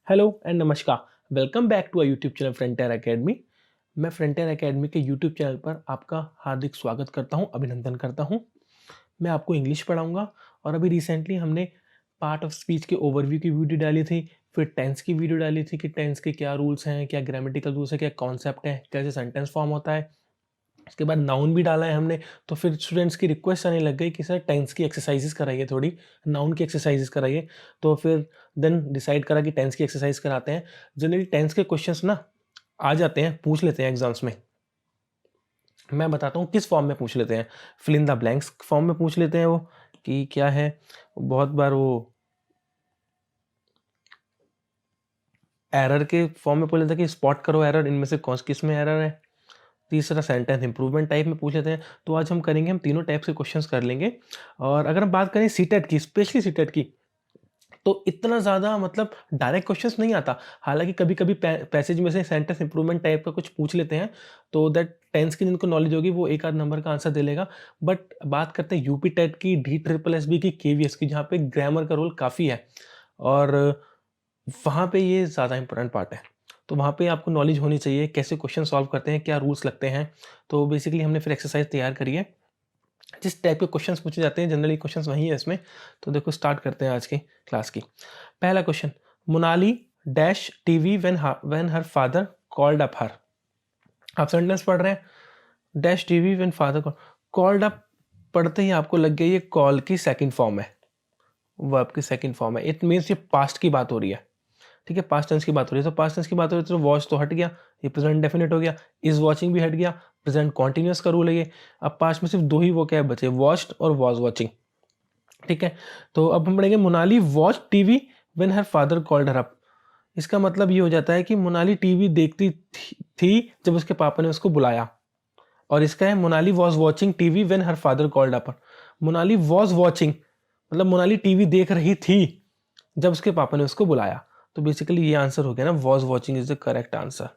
Hello and नमस्कार। Welcome back to a YouTube channel Frontier Academy. मैं Frontier Academy के YouTube channel पर आपका हार्दिक स्वागत करता हूं, अभिनंदन करता हूं। मैं आपको इंग्लिश पढ़ाऊंगा और अभी रिसेंटली हमने पार्ट ऑफ स्पीच के ओवरव्यू की वीडियो डाली थी, फिर टेंस की वीडियो डाली थी कि टेंस के क्या रूल्स हैं, क्या ग्रामेटिकल रूल्स हैं, क्या कॉन्सेप्ट है, कैसे सेंटेंस फॉर्म होता है। उसके बाद नाउन भी डाला है हमने। तो फिर स्टूडेंट्स की रिक्वेस्ट आने लग गई कि सर टेंस की एक्सरसाइजेस कराइए, थोड़ी नाउन की एक्सरसाइजेस कराइए। तो फिर देन डिसाइड करा कि टेंस की एक्सरसाइज कराते हैं। जनरली टेंस के क्वेश्चंस ना आ जाते हैं, पूछ लेते हैं एग्जाम्स में। मैं बताता हूँ किस फॉर्म में पूछ लेते हैं। Fill in the blanks form में पूछ लेते हैं वो, कि क्या है। बहुत बार वो एरर के फॉर्म में पूछ लेते हैं कि स्पॉट करो एरर, इनमें से कौन किस में एरर है। तीसरा सेंटेंस इंप्रूवमेंट टाइप में पूछ लेते हैं। तो आज हम करेंगे, हम तीनों टाइप के क्वेश्चंस कर लेंगे। और अगर हम बात करें सीटेट की, स्पेशली सीटेट की, तो इतना ज़्यादा मतलब डायरेक्ट क्वेश्चंस नहीं आता। हालांकि कभी कभी पैसेज में से सेंटेंस इंप्रूवमेंट टाइप का कुछ पूछ लेते हैं, तो दैट टेंस की जिनको नॉलेज होगी वो एक आध नंबर का आंसर दे लेगा। बट बात करते हैं यूपी टेट की, डी ट्रिपल एस बी की, केवीएस की, जहाँ पे ग्रामर का रोल काफ़ी है और वहाँ पे ये ज़्यादा इंपॉर्टेंट पार्ट है। तो वहाँ पे आपको नॉलेज होनी चाहिए, कैसे क्वेश्चन सॉल्व करते हैं, क्या रूल्स लगते हैं। तो बेसिकली हमने फिर एक्सरसाइज तैयार करी है, जिस टाइप के क्वेश्चंस पूछे जाते हैं जनरली क्वेश्चंस वही है इसमें। तो देखो स्टार्ट करते हैं आज की क्लास की। पहला question, Monali dash TV when her father called up her. आप सेंटेंस पढ़ रहे हैं, dash TV when father called up, पढ़ते ही आपको लग गया ये कॉल की सेकंड फॉर्म है, वर्ब की सेकंड फॉर्म है। इट मीन्स ये पास्ट की बात हो रही है। ठीक है, पास्ट टेंस की बात हो रही है। तो पास्ट टेंस की बात हो रही है तो वॉच तो हट गया, ये प्रेजेंट डेफिनेट हो गया। इज वॉचिंग भी हट गया, प्रेजेंट कॉन्टिन्यूअस का रूल है ये। अब पास्ट में सिर्फ दो ही वो क्या बचे, वॉच्ड और वॉज वॉचिंग। ठीक है, तो अब हम पढ़ेंगे Monali watch TV when her father called her up. इसका मतलब ये हो जाता है कि मोनाली टीवी देखती थी जब उसके पापा ने उसको बुलाया। और इसका है Monali was watching TV when her father called up. Monali was watching मतलब मोनाली टीवी देख रही थी जब उसके पापा ने उसको बुलाया। तो बेसिकली ये आंसर हो गया ना, was watching is the correct answer.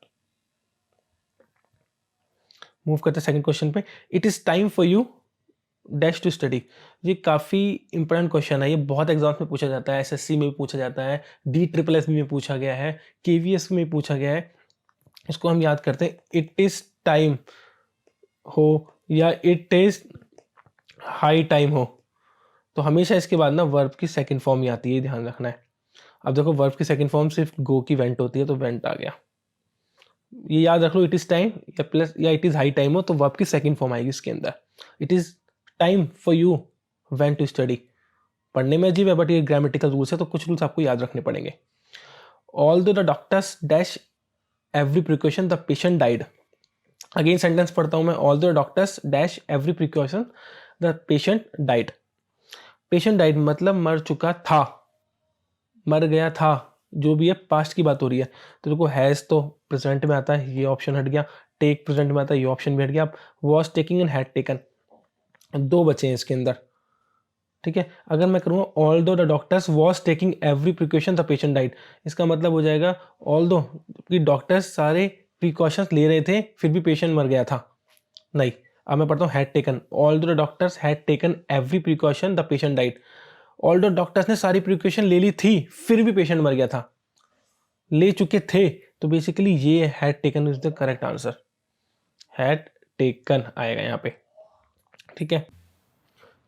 Move करते हैं सेकंड क्वेश्चन पे। It is time for you dash to study. ये काफ़ी इंपॉर्टेंट क्वेश्चन है, ये बहुत एग्जाम्स में पूछा जाता है, एसएससी में भी पूछा जाता है, डी ट्रिपल एस में पूछा गया है, केवीएस में पूछा गया है। इसको हम याद करते हैं, इट इज टाइम हो या इट इज हाई टाइम हो, तो हमेशा इसके बाद ना वर्ब की सेकंड फॉर्म ही आती है, ध्यान रखना है। अब देखो वर्ब की सेकंड फॉर्म सिर्फ गो की वेंट होती है, तो वेंट आ गया। ये याद रख लो, इट इज टाइम या प्लस या इट इज हाई टाइम हो तो वर्ब की सेकंड फॉर्म आएगी इसके अंदर। It is time for you when to study. पढ़ने में अजीब है बट ये ग्रामेटिकल रूल्स है, तो कुछ रूल्स आपको याद रखने पड़ेंगे। ऑल दो the doctors dash every precaution the patient died. Again sentence पढ़ता हूं मैं, all the doctors dash every precaution the patient died. Patient died मतलब मर चुका था, मर गया था, जो भी है पास्ट की बात हो रही है। तो देखो हैज तो प्रेजेंट में आता है, ये ऑप्शन हट गया। टेक प्रेजेंट में आता है, ये ऑप्शन भी हट गया। Was taking and had taken, दो बचे हैं इसके अंदर। ठीक है, अगर मैं करूँगा ऑल दो the doctors was taking every precaution the patient died, इसका मतलब हो जाएगा ऑल दो कि डॉक्टर्स सारे प्रिकॉशंस ले रहे थे फिर भी पेशेंट मर गया था। नहीं, अब मैं पढ़ता हूँ हैड टेकन। ऑल दो the doctors had taken every precaution the patient died. All दो डॉक्टर्स ने सारी प्रिकॉशन ले ली थी फिर भी पेशेंट मर गया था, ले चुके थे। तो बेसिकली ये had taken is the correct answer, had taken आएगा यहाँ पे। ठीक है,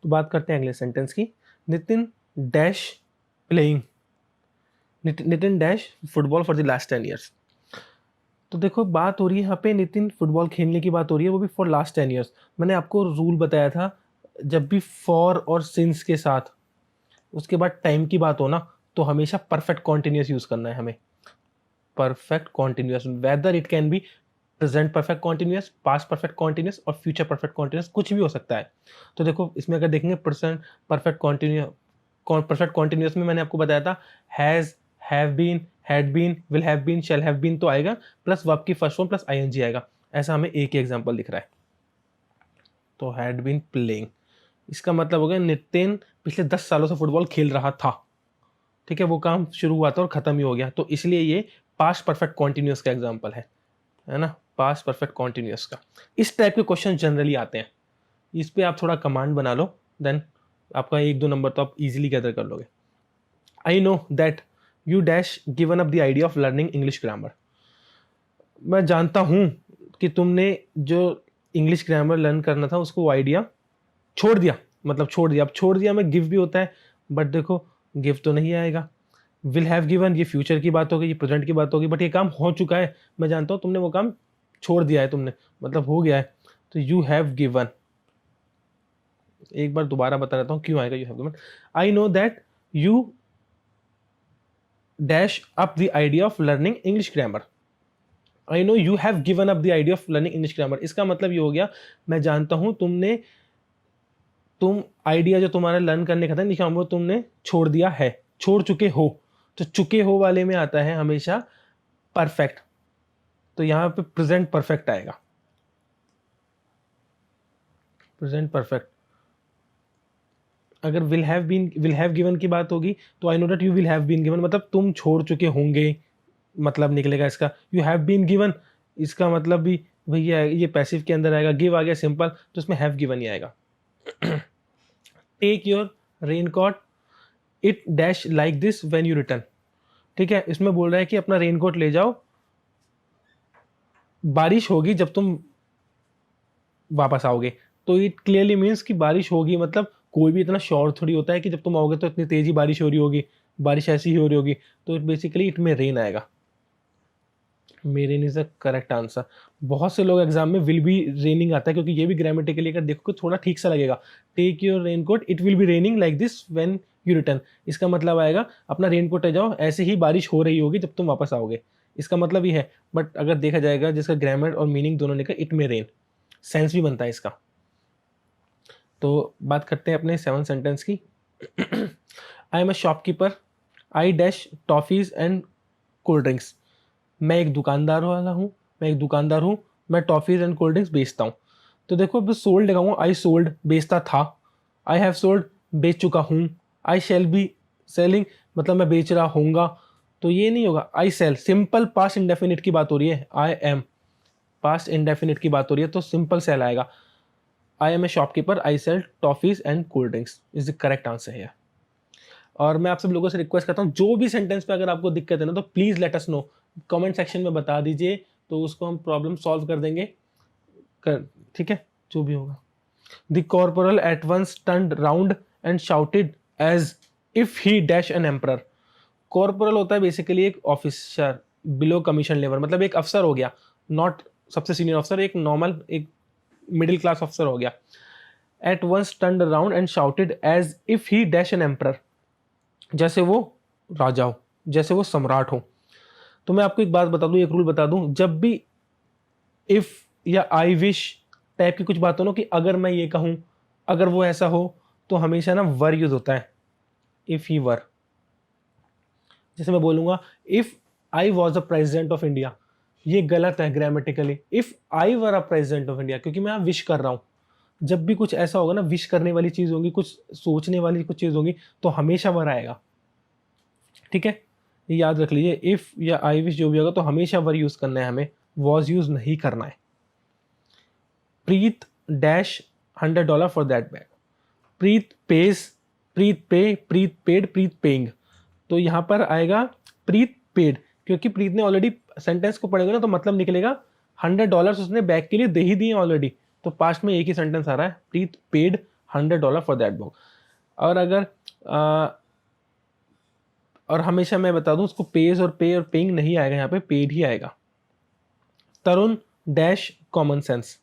तो बात करते हैं अगले सेंटेंस की। Nitin dash playing, Nitin dash football for the last 10 years. तो देखो बात हो रही है यहाँ पे नितिन फुटबॉल खेलने की बात हो रही है, वो भी फॉर लास्ट 10 ईयर्स। मैंने आपको रूल बताया था, जब भी फॉर और सिंस के साथ उसके बाद टाइम की बात हो ना, तो हमेशा परफेक्ट कॉन्टिन्यूस यूज करना है हमें। Perfect continuous, whether it can be present perfect continuous, past perfect continuous और फ्यूचर परफेक्ट कॉन्टिन्यूस, कुछ भी हो सकता है। तो देखो इसमें अगर देखेंगे present perfect continuous, perfect continuous में मैंने आपको बताया था has, have been, had been, will have been, shall have been तो आएगा, प्लस वर्ब की फर्स्ट फॉर्म प्लस आईएनजी आएगा। ऐसा हमें एक ही एग्जांपल दिख रहा है। तो हैड बीन प्लेइंग, इसका मतलब हो गया नितिन पिछले 10 सालों से फुटबॉल खेल रहा था। ठीक है, वो काम शुरू हुआ था और खत्म ही हो गया, तो इसलिए ये पास्ट परफेक्ट कॉन्टिन्यूस का एग्जाम्पल है ना, पास्ट परफेक्ट कॉन्टिन्यूस का। इस टाइप के क्वेश्चन जनरली आते हैं, इस पे आप थोड़ा कमांड बना लो, देन आपका 1-2 नंबर तो आप इजीली गैदर कर लोगे। आई know that you dash given up the idea of learning English grammar. मैं जानता हूँ कि तुमने जो इंग्लिश ग्रामर लर्न करना था उसको आइडिया छोड़ दिया, मतलब छोड़ दिया। अब छोड़ दिया में गिव भी होता है, बट देखो गिव तो नहीं आएगा। विल हैव गिवन ये फ्यूचर की बात होगी, ये प्रेजेंट की बात होगी, बट ये काम हो चुका है। मैं जानता हूँ तुमने वो काम छोड़ दिया है, तुमने मतलब हो गया है, तो यू हैव गिवन। एक बार दोबारा बता देता हूँ क्यों आएगा you have given. I know that you dash up the idea of learning English grammar. I know you have given up the idea of learning English grammar. इसका मतलब ये हो गया मैं जानता हूं तुम आइडिया जो तुम्हारा लर्न करने का था इंग्लिश ग्रामर वो तुमने छोड़ दिया है, छोड़ चुके हो। तो चुके हो वाले में आता है हमेशा परफेक्ट, तो यहां पे प्रेजेंट परफेक्ट आएगा, प्रेजेंट परफेक्ट। अगर विल हैव गिवन की बात होगी तो I know that you will have been given, मतलब तुम छोड़ चुके होंगे, मतलब निकलेगा इसका। यू हैव बीन गिवन, इसका मतलब भी भैया ये पैसिव के अंदर आएगा, गिव आ गया सिंपल, तो इसमें हैव गिवन ही आएगा। Take your raincoat it dash like this when you return. ठीक है, इसमें बोल रहा है कि अपना रेनकोट ले जाओ, बारिश होगी जब तुम वापस आओगे। तो इट क्लियरली मीन्स कि बारिश होगी, मतलब कोई भी इतना श्योर थोड़ी होता है कि जब तुम आओगे तो इतनी तेजी बारिश हो रही होगी, बारिश ऐसी ही हो रही होगी। तो बेसिकली इट में रेन आएगा। मेरे इज द करेक्ट आंसर। बहुत से लोग एग्जाम में विल बी रेनिंग आता है, क्योंकि ये भी ग्रामेटिकली अगर देखो थोड़ा ठीक सा लगेगा। Take your raincoat it will be raining like this when you return. इसका मतलब आएगा अपना रेनकोट ले जाओ, ऐसे ही बारिश हो रही होगी जब तुम वापस आओगे। इसका मतलब ये है, बट अगर देखा जाएगा जिसका ग्रामर और मीनिंग दोनों लेकर इट में रेन, सेंस भी बनता है इसका। तो बात करते हैं अपने 7 सेंटेंस की। I am a shopkeeper, I dash toffees and cold drinks. मैं एक दुकानदार वाला हूँ, मैं एक दुकानदार हूँ, मैं टॉफीज एंड कोल्ड ड्रिंक्स बेचता हूँ। तो देखो अब सोल्ड लगाऊंगा, आई सोल्ड बेचता था, आई हैव सोल्ड बेच चुका हूँ, आई शैल बी सेलिंग मतलब मैं बेच रहा होऊंगा। तो ये नहीं होगा, आई सेल सिंपल पास्ट इंडेफिनिट की बात हो रही है, आई एम पास्ट इंडेफिनिट की बात हो रही है, तो सिंपल सेल आएगा। I am a shopkeeper, I sell toffees and cold drinks is the correct answer है। और मैं आप सब लोगों से रिक्वेस्ट करता हूँ, जो भी सेंटेंस पे अगर आपको दिक्कत है ना तो please let us know, comment section में बता दीजिए, तो उसको हम प्रॉब्लम सॉल्व कर देंगे। ठीक है, जो भी होगा। The corporal at once turned round and shouted as if he dash an emperor. Corporal होता है बेसिकली एक ऑफिसर बिलो कमीशन लेवल, मतलब एक अफसर हो गया, नॉट सबसे सीनियर अफसर, एक नॉर्मल एक मिडिल क्लास अफसर हो गया। At once turned around and shouted as if he dash an emperor, जैसे वो राजा हो, जैसे वो सम्राट हो। तो मैं आपको एक बात बता दूं, एक रूल बता दूं, जब भी इफ या आई विश टाइप की कुछ बात हो ना, कि अगर मैं ये कहूं, अगर वो ऐसा हो, तो हमेशा ना वर यूज होता है, इफ ही वर। जैसे मैं बोलूंगा if I was a president of India, ये गलत है grammatically. If I were a president of India, क्योंकि मैं यहाँ विश कर रहा हूं। जब भी कुछ ऐसा होगा ना, विश करने वाली चीज होगी, कुछ सोचने वाली कुछ चीज होगी, तो हमेशा वर आएगा। ठीक है, ये याद रख लीजिए, इफ या आई विश जो भी होगा तो हमेशा वर यूज करना है, हमें वॉज यूज नहीं करना है। Preet dash $100 for that bag. Preet pays, Preet pay, Preet paid, Preet paying. तो यहां पर आएगा प्रीत पेड, क्योंकि प्रीत ने ऑलरेडी सेंटेंस को पढ़ेगा ना, तो मतलब निकलेगा $100 उसने बैग के लिए दे ही दिए ऑलरेडी। तो पास्ट में एक ही सेंटेंस आ रहा है, प्रीत पेड $100 फॉर दैट बैग। और अगर और हमेशा मैं बता दूं उसको पेज और पे और पेइंग नहीं आएगा, यहाँ पे पेड ही आएगा। तरुण डैश कॉमन सेंस।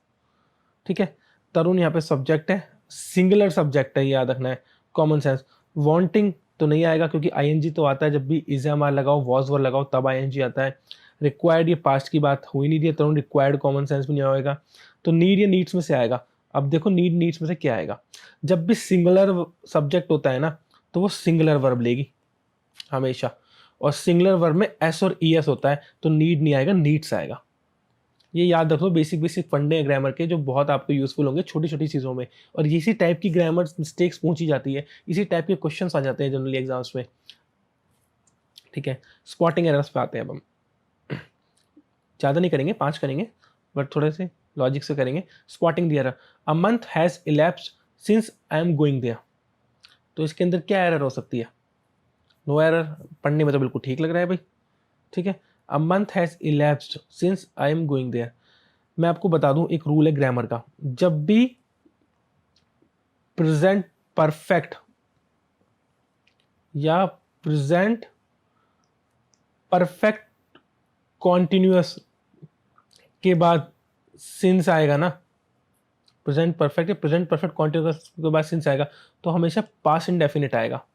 ठीक है, तरुण यहाँ पे सब्जेक्ट है, सिंगुलर सब्जेक्ट है, याद रखना है। कॉमन सेंस, वांटिंग तो नहीं आएगा, क्योंकि आईएनजी तो आता है जब भी इज एम आर लगाओ, वॉज वर लगाओ, तब आईएनजी आता है। रिक्वायर्ड, ये पास्ट की बात हो ही नहीं रही है, तरुण रिक्वायर्ड कॉमन सेंस भी नहीं आएगा। तो नीड या नीड्स में से आएगा। अब देखो नीड नीड्स में से क्या आएगा, जब भी सिंगुलर सब्जेक्ट होता है ना, तो वो सिंगुलर वर्ब लेगी हमेशा, और सिंगुलर वर्ब में एस और ई एस होता है, तो नीड नहीं आएगा, नीड्स आएगा। ये याद रखो, बेसिक बेसिक फंडे हैं ग्रामर के, जो बहुत आपको यूजफुल होंगे छोटी छोटी चीज़ों में। और इसी टाइप की ग्रामर मिस्टेक्स पूछी जाती है, इसी टाइप के क्वेश्चंस आ जाते हैं जनरली एग्जाम्स में। ठीक है, स्पॉटिंग एरर्स पे आते हैं अब हम। ज़्यादा नहीं करेंगे, 5 करेंगे, बट थोड़े से लॉजिक से करेंगे। Spotting the error, a month has elapsed since I am going there. तो इसके अंदर क्या एरर हो सकती है, नो एरर, पढ़ने में तो बिल्कुल ठीक लग रहा है भाई, ठीक है। A month has elapsed since I am going there. मैं आपको बता दूं एक रूल है ग्रामर का, जब भी प्रेजेंट परफेक्ट या प्रेजेंट परफेक्ट कॉन्टिन्यूअस के बाद सिंस आएगा ना, प्रेजेंट परफेक्ट या प्रेजेंट परफेक्ट कॉन्टिन्यूअस के बाद सिंस आएगा, तो हमेशा पास्ट इंडेफिनिट आएगा,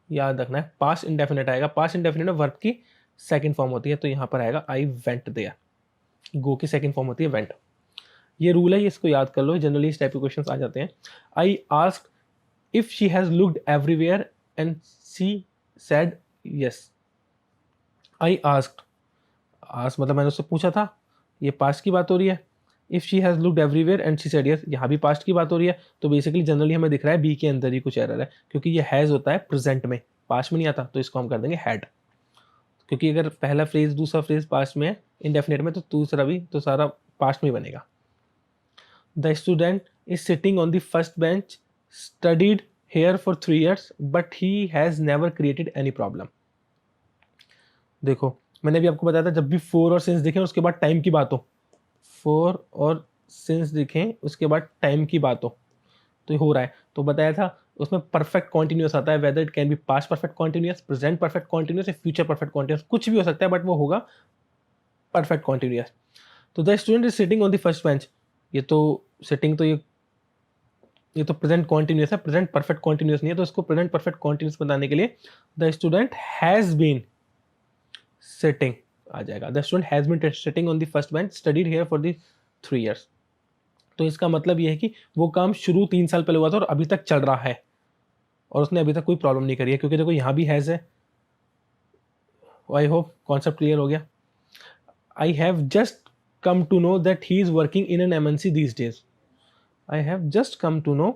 याद रखना है, पास्ट इंडेफिनिट आएगा। पास्ट इंडेफिनिट में वर्ब की सेकंड फॉर्म होती है, तो यहां पर आएगा आई वेंट देयर। गो की सेकंड फॉर्म होती है वेंट। ये रूल है, इसको याद कर लो, जनरली इस टाइप के क्वेश्चंस आ जाते हैं। I asked if she has looked everywhere and she said yes. I asked, ask मतलब मैंने उससे पूछा था, ये पास्ट की बात हो रही है। If she has looked everywhere and she said yes, यहाँ भी पास्ट की बात हो रही है। तो बेसिकली जनरली हमें दिख रहा है बी के अंदर ही कुछ एरर है, क्योंकि ये हैज होता है प्रेजेंट में, पास्ट में नहीं आता, तो इसको हम कर देंगे हैड। क्योंकि अगर पहला फ्रेज दूसरा फ्रेज पास्ट में है इंडेफिनिट में, तो दूसरा भी तो सारा पास्ट में बनेगा। The student is sitting on the first bench, studied here for 3 years but he has never created any problem. देखो मैंने भी आपको बताया था, जब भी फोर और सिंस दिखें उसके बाद टाइम की बात हो, फोर और सिंस दिखें उसके बाद टाइम की बात हो, तो ये हो रहा है। तो बताया था उसमें परफेक्ट कॉन्टिन्यूस आता है, whether it can be past perfect continuous, present perfect continuous या फ्यूचर परफेक्ट कॉन्टिन्यूस, कुछ भी हो सकता है, बट वो होगा परफेक्ट कॉन्टिन्यूस। तो the student is sitting on the first bench, ये तो सिटिंग तो ये तो प्रेजेंट कॉन्टिन्यूस है, प्रेजेंट परफेक्ट कॉन्टिन्यूस नहीं है, तो इसको प्रेजेंट परफेक्ट कॉन्टिन्यूस बताने के लिए the student has been sitting आ जाएगा। The student has been sitting on the first bench, studied here for the 3 years। तो इसका मतलब ये है कि वो काम शुरू 3 साल पहले हुआ था और अभी तक चल रहा है, और उसने अभी तक कोई प्रॉब्लम नहीं करी है, क्योंकि देखो यहाँ भी हैज है। आई होप कॉन्सेप्ट क्लियर हो गया। I have just come to know that he is working in an MNC these days. I have just come to know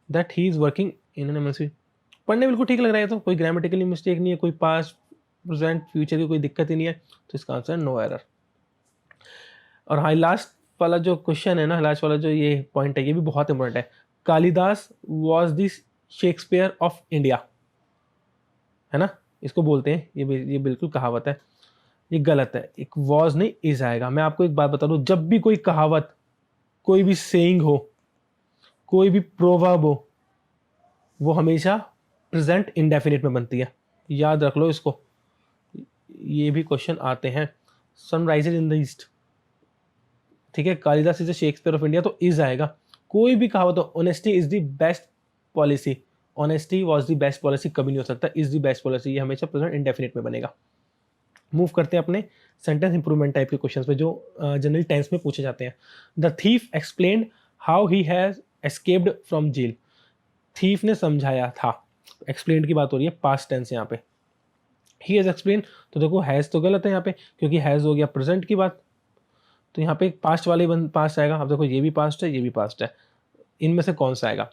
that he is working in an MNC. पढ़ने बिल्कुल ठीक लग रहा है, तो कोई ग्रामेटिकली मिस्टेक नहीं है, कोई पास्ट प्रेजेंट फ्यूचर की कोई दिक्कत ही नहीं है, तो इसका आंसर नो एरर। और हाँ, लास्ट वाला जो क्वेश्चन है ना, लास्ट वाला जो ये पॉइंट है, ये भी बहुत इंपॉर्टेंट है। Kalidas was the Shakespeare of India, है ना, इसको बोलते हैं, ये बिल्कुल कहावत है, ये गलत है, एक वॉज नहीं इज आएगा। मैं आपको एक बात बता दूं, जब भी कोई कहावत, कोई भी सेइंग हो, कोई भी प्रोवर्ब हो, वो हमेशा प्रेजेंट इंडेफिनिट में बनती है, याद रख लो इसको। ये भी क्वेश्चन आते हैं। सनराइजेज इन द ईस्ट, ठीक है, Kalidas is the Shakespeare of India, तो इज आएगा। कोई भी कहावत हो, honesty is the best policy, honesty was the best policy कभी नहीं हो सकता इज द बेस्ट पॉलिसी, ये हमेशा प्रेजेंट इंडेफिनिट में बनेगा। मूव करते हैं अपने सेंटेंस इंप्रूवमेंट टाइप के क्वेश्चंस पे, जो जनरली टेंस में पूछे जाते हैं। The thief explained how he has escaped from jail. Thief ने समझाया था, एक्सप्लेन्ड की बात हो रही है, पास्ट टेंस यहाँ पे। ही हैज एक्सप्लेन, तो देखो हैज तो गलत है यहाँ पे, क्योंकि हैज हो गया प्रेजेंट की बात, तो यहाँ पे पास्ट वाले पास्ट आएगा। अब देखो ये भी पास्ट है, ये भी पास्ट है, इनमें से कौन सा आएगा?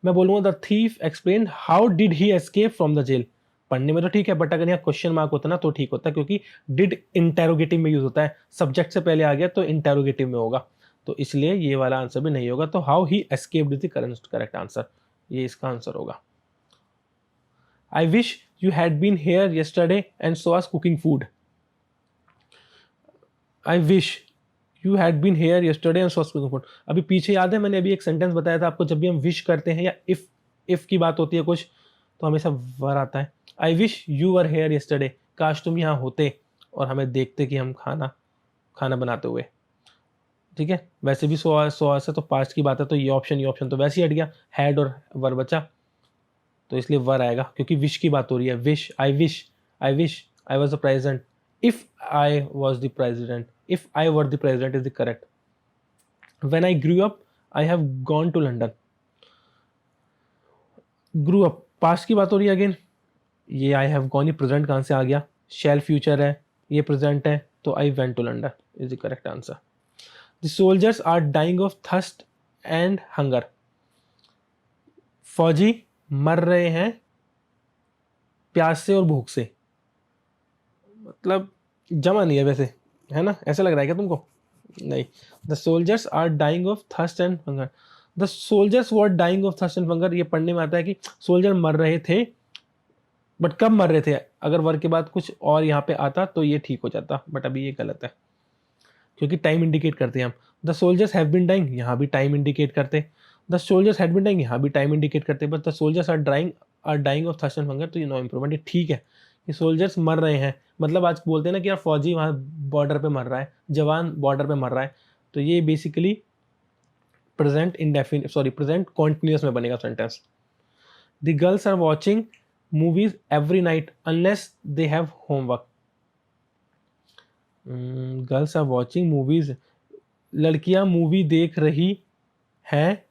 मैं बोलूँगा the thief explain how did he escape from the jail. पढ़ने में तो ठीक है, बट अगर यहाँ क्वेश्चन मार्क होता ना तो ठीक होता, क्योंकि डिड इंटेरोगेटिव में यूज होता है, सब्जेक्ट से पहले आ गया तो इंटेरोगेटिव में होगा, तो इसलिए ये वाला आंसर भी नहीं होगा। तो how he escaped is the correct answer, ये इसका आंसर होगा। I wish you had been here yesterday and saw us cooking food. I wish you had been here yesterday and saw us cooking food. अभी पीछे याद है, मैंने अभी एक सेंटेंस बताया था आपको, जब भी हम विश करते हैं या इफ की बात होती है कुछ, तो हमेशा वर आता है। I wish you were here yesterday, काश तुम यहाँ होते और हमें देखते कि हम खाना बनाते हुए, ठीक है। वैसे भी सो आज से तो पास्ट की बात है, तो ये ऑप्शन तो वैसे ही हट गया, हैड और वर बचा, तो इसलिए वर आएगा, क्योंकि विश की बात हो रही है। Wish I was the president, if I was the president, if I were the president is the correct. When I grew up I have gone to London. Grew up past की बात हो रही है अगेन, ये I have gone, ये present कहाँ से आ गया? शैल फ्यूचर है, ये प्रेजेंट है, तो I went to London is the correct answer. The soldiers are dying of thirst and hunger. फौजी मर रहे हैं प्यास से और भूख से, मतलब जमा नहीं है वैसे, है ना, ऐसा लग रहा है क्या तुमको? नहीं। The soldiers are dying of thirst and hunger. The soldiers were dying of thirst and hunger, ये पढ़ने में आता है कि सोल्जर मर रहे थे बट कब मर रहे थे, अगर वर के बाद कुछ और यहाँ पे आता तो ये ठीक हो जाता, बट अभी ये गलत है क्योंकि टाइम इंडिकेट करते हैं हम। The soldiers have been dying, यहाँ भी टाइम इंडिकेट करते। The soldiers had been dying, यहाँ भी टाइम इंडिकेट करते, but the soldiers are dying of thirst and hunger, तो ये नो इम्प्रूवमेंट, ये ठीक है कि सोल्जर्स मर रहे हैं। मतलब आज बोलते हैं ना कि यार फौजी वहाँ बॉर्डर पे मर रहा है, जवान बॉर्डर पे मर रहा है, तो ये basically present indefinite, sorry present continuous में बनेगा sentence. The girls are watching movies every night unless they have homework. Girls are watching movies, लड़कियां मूवी देख रही हैं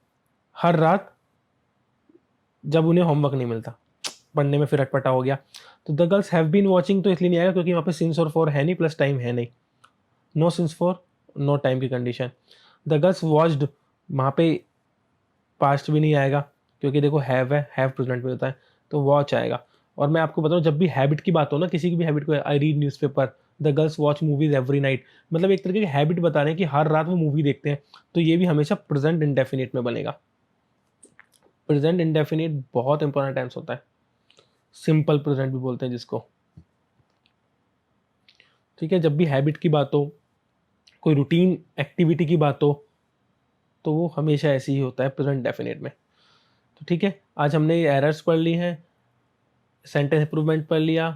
हर रात जब उन्हें होमवर्क नहीं मिलता। पढ़ने में फिर अटपटा हो गया। तो the girls have been watching तो इसलिए नहीं आएगा क्योंकि वहाँ पे सिंस और फॉर है नहीं, प्लस टाइम है नहीं, no since for no time की कंडीशन। द गर्ल्स वॉच्ड, वहाँ पे पास्ट भी नहीं आएगा क्योंकि देखो हैव है, हैव प्रेजेंट में होता है, तो वॉच आएगा। और मैं आपको बताऊँ, जब भी हैबिट की बात हो ना, किसी की भी हैबिट को, I read newspaper, the girls watch movies every night, मतलब एक तरीके की हैबिट बता रहे हैं कि हर रात वो मूवी देखते हैं, तो ये भी हमेशा प्रेजेंट इंडेफिनिट में बनेगा। प्रेजेंट इंडेफिनिट बहुत इंपॉर्टेंट टेंस होता है, सिंपल प्रेजेंट भी बोलते हैं जिसको। ठीक है, जब भी हैबिट की बात हो, कोई रूटीन एक्टिविटी की बात हो, तो वो हमेशा ऐसे ही होता है प्रेजेंट डेफिनेट में। तो ठीक है, आज हमने ये एरर्स पढ़ ली हैं, सेंटेंस इंप्रूवमेंट पढ़ लिया,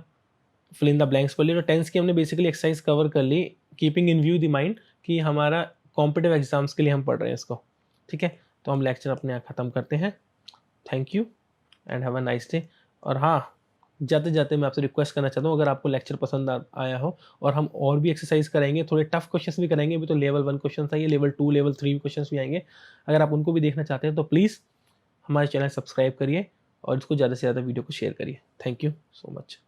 फिल इन द ब्लैंक्स पढ़ लिया, तो टेंस की हमने बेसिकली एक्सरसाइज कवर कर ली, keeping in view the mind कि हमारा कॉम्पिटिटिव एग्जाम्स के लिए हम पढ़ रहे हैं इसको। ठीक है, तो हम लेक्चर अपने यहाँ ख़त्म करते हैं। Thank you and have a nice day. और हाँ, जाते जाते मैं आपसे रिक्वेस्ट करना चाहता हूँ, अगर आपको लेक्चर पसंद आया हो और हम और भी एक्सरसाइज करेंगे, थोड़े टफ क्वेश्चंस भी करेंगे, अभी तो लेवल 1 क्वेश्चन था, ये लेवल 2 लेवल 3 क्वेश्चंस भी आएंगे, अगर आप उनको भी देखना चाहते हैं तो प्लीज़ हमारे चैनल सब्सक्राइब करिए और इसको ज़्यादा से ज़्यादा वीडियो को शेयर करिए। Thank you so much.